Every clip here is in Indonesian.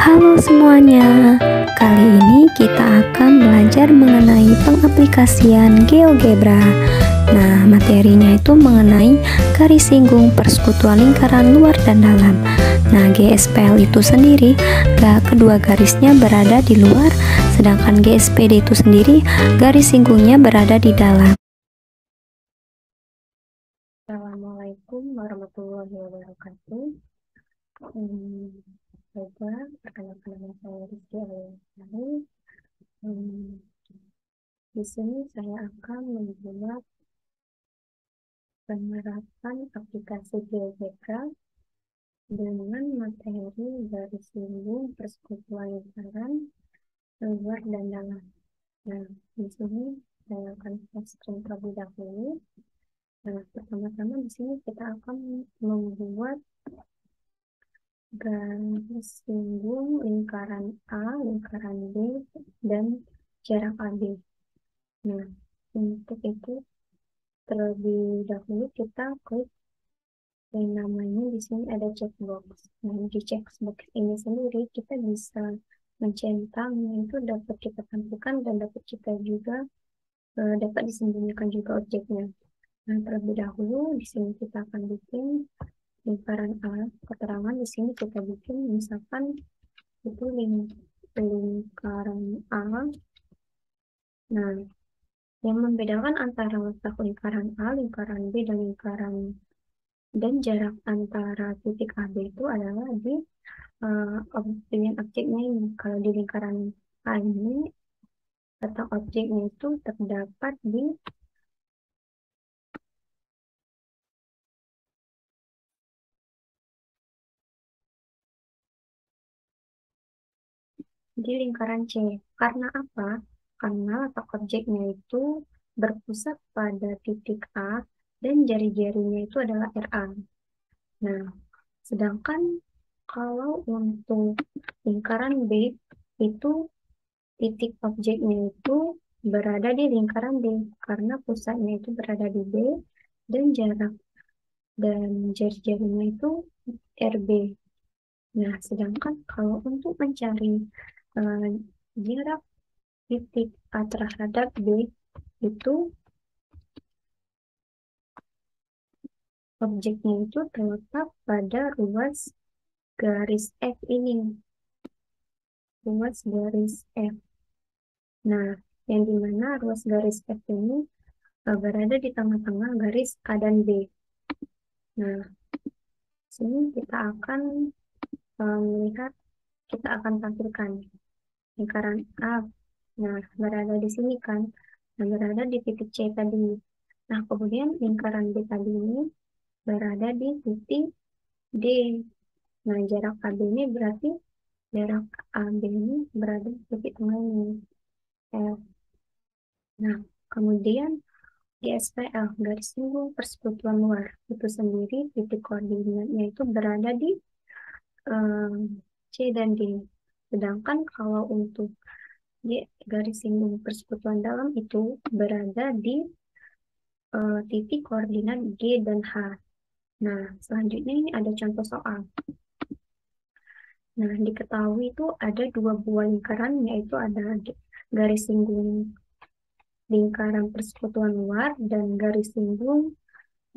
Halo semuanya, kali ini kita akan belajar mengenai pengaplikasian GeoGebra. Nah, materinya itu mengenai garis singgung persekutuan lingkaran luar dan dalam. Nah, GSPL itu sendiri, kedua garisnya berada di luar, sedangkan GSPD itu sendiri, garis singgungnya berada di dalam. Assalamualaikum warahmatullahi wabarakatuh. Perkenalkan nama saya Rizky Aliani. Di sini saya akan membuat penerapan aplikasi GeoGebra dengan materi garis singgung persekutuan lingkaran luar dan dalam. Nah, di sini saya akan screen terlebih dahulu. Nah, pertama-tama di sini kita akan membuat garis singgung lingkaran A, lingkaran B, dan jarak AB. Nah, untuk itu terlebih dahulu kita klik yang namanya di sini ada checkbox. Nah, di checkbox ini sendiri kita bisa mencentangnya, itu dapat kita tampilkan dan dapat kita juga dapat disembunyikan juga objeknya. Nah, terlebih dahulu di sini kita akan bikin lingkaran A. Keterangan di sini kita bikin misalkan itu lingkaran A. Nah, yang membedakan antara letak lingkaran A, lingkaran B, dan jarak antara titik AB itu adalah di dengan objeknya ini. Kalau di lingkaran A ini, letak objeknya itu terdapat di lingkaran C. Karena apa? Karena letak objeknya itu berpusat pada titik A dan jari-jarinya itu adalah RA. Nah, sedangkan kalau untuk lingkaran B itu titik objeknya itu berada di lingkaran B karena pusatnya itu berada di B dan jarak dan jari-jarinya itu RB. Nah, sedangkan kalau untuk mencari jarak titik A terhadap B itu objeknya itu terletak pada ruas garis F ini. Ruas garis F. Nah, yang dimana ruas garis F ini berada di tengah-tengah garis A dan B. Nah, sini kita akan melihat, kita akan tampilkan lingkaran A. Nah, berada di sini kan. Nah, berada di titik C tadi. Nah, kemudian lingkaran B tadi ini berada di titik D. Nah, jarak AB ini berarti jarak AB ini berada di titik tengah ini. F. Nah, kemudian GSPL, garis singgung persekutuan luar, itu sendiri titik koordinatnya itu berada di C dan D. Sedangkan kalau untuk garis singgung persekutuan dalam itu berada di titik koordinat G dan H. Nah, selanjutnya ini ada contoh soal. Nah, diketahui itu ada dua buah lingkaran, yaitu ada garis singgung lingkaran persekutuan luar dan garis singgung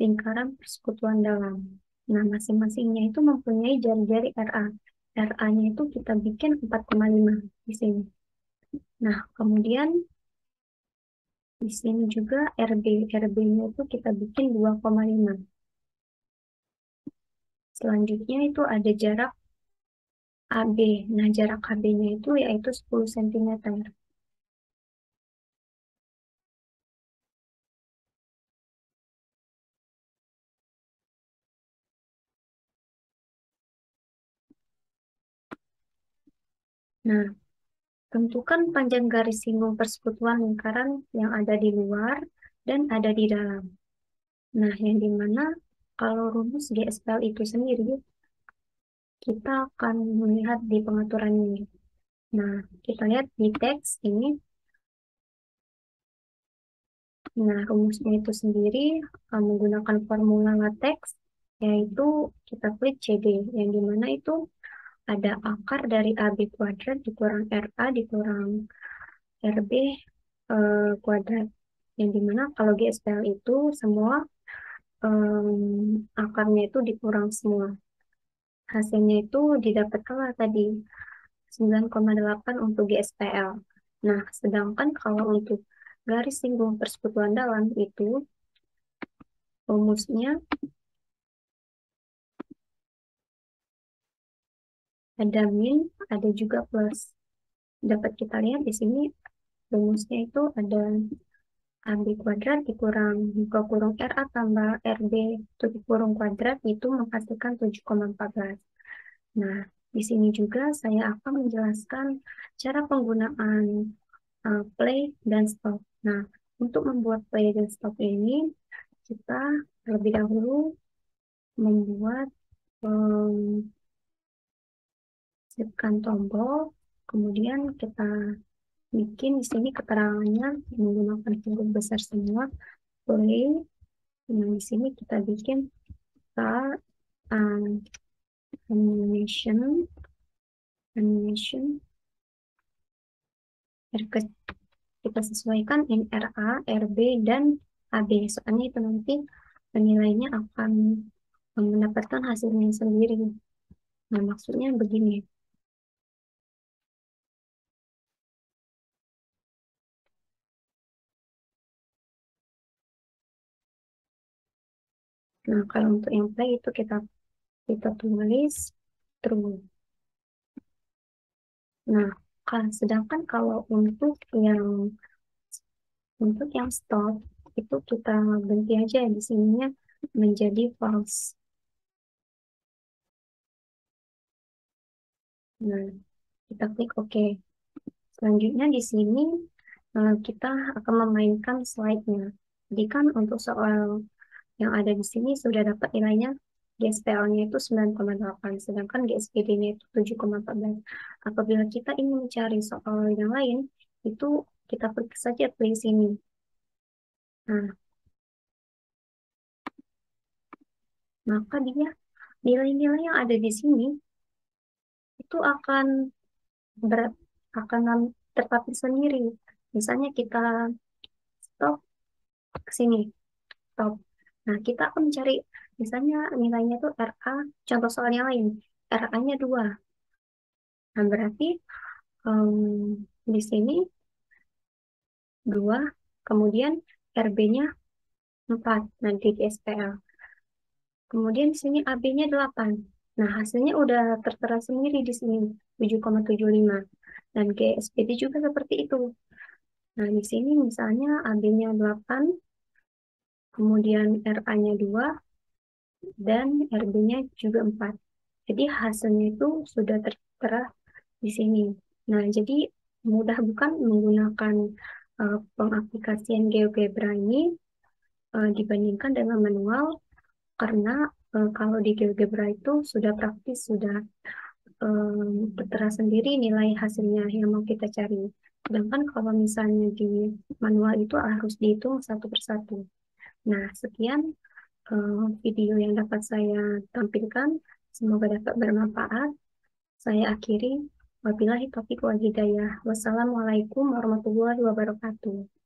lingkaran persekutuan dalam. Nah, masing-masingnya itu mempunyai jari-jari RA. RA-nya itu kita bikin 4,5 di sini. Nah, kemudian di sini juga RB. RB-nya itu kita bikin 2,5. Selanjutnya itu ada jarak AB. Nah, jarak AB-nya itu yaitu 10 cm. Nah, tentukan panjang garis singgung persekutuan lingkaran yang ada di luar dan ada di dalam. Nah, yang dimana kalau rumus GSPL itu sendiri, kita akan melihat di pengaturannya. Nah, kita lihat di teks ini. Nah, rumusnya itu sendiri menggunakan formula latex, yaitu kita klik CD, yang dimana itu ada akar dari AB kuadrat dikurang RA dikurang RB kuadrat. Yang dimana kalau GSPL itu semua akarnya itu dikurang semua. Hasilnya itu didapatkanlah tadi 9,8 untuk GSPL. Nah, sedangkan kalau untuk garis singgung persekutuan dalam itu rumusnya ada min, ada juga plus. Dapat kita lihat di sini rumusnya itu ada AB kuadrat dikurang muka kurung RA tambah RB tutup kurung kuadrat itu menghasilkan 7,14. Nah, di sini juga saya akan menjelaskan cara penggunaan play dan stop. Nah, untuk membuat play dan stop ini, kita terlebih dahulu membuat tekan tombol, kemudian kita bikin di sini keterangannya menggunakan huruf besar semua, play. Nah, di sini kita bikin start animation kita sesuaikan in RA, RB, dan AB. Soalnya itu nanti penilainya akan mendapatkan hasilnya sendiri. Nah, maksudnya begini. Nah, kalau untuk yang play itu kita tulis true. Nah, sedangkan kalau untuk yang stop itu kita ganti aja di sininya menjadi false. Nah, kita klik OK. Selanjutnya di sini kita akan memainkan slide-nya. Jadi kan untuk soal yang ada di sini sudah dapat nilainya, GSPL-nya itu 9,8, sedangkan GSPD-nya itu 7,14. Apabila kita ingin mencari soal yang lain, itu kita klik saja play sini. Nah, maka dia nilai-nilai yang ada di sini itu berat akan terpapar sendiri. Misalnya kita stop ke sini, stop. Nah, kita akan mencari misalnya nilainya itu RA, contoh soal yang lain, RA-nya 2. Nah, berarti di sini 2, kemudian RB-nya 4, nah di SPL. Kemudian di sini AB-nya 8. Nah, hasilnya udah tertera sendiri di sini, 7,75. Dan GSPD juga seperti itu. Nah, di sini misalnya AB-nya 8, kemudian RA-nya 2, dan RB-nya juga 4. Jadi hasilnya itu sudah tertera di sini. Nah, jadi mudah bukan menggunakan pengaplikasian GeoGebra ini dibandingkan dengan manual, karena kalau di GeoGebra itu sudah praktis, sudah tertera sendiri nilai hasilnya yang mau kita cari. Sedangkan kalau misalnya di manual itu harus dihitung satu persatu. Nah, sekian video yang dapat saya tampilkan. Semoga dapat bermanfaat. Saya akhiri. Wabillahi taufiq wal hidayah. Wassalamualaikum warahmatullahi wabarakatuh.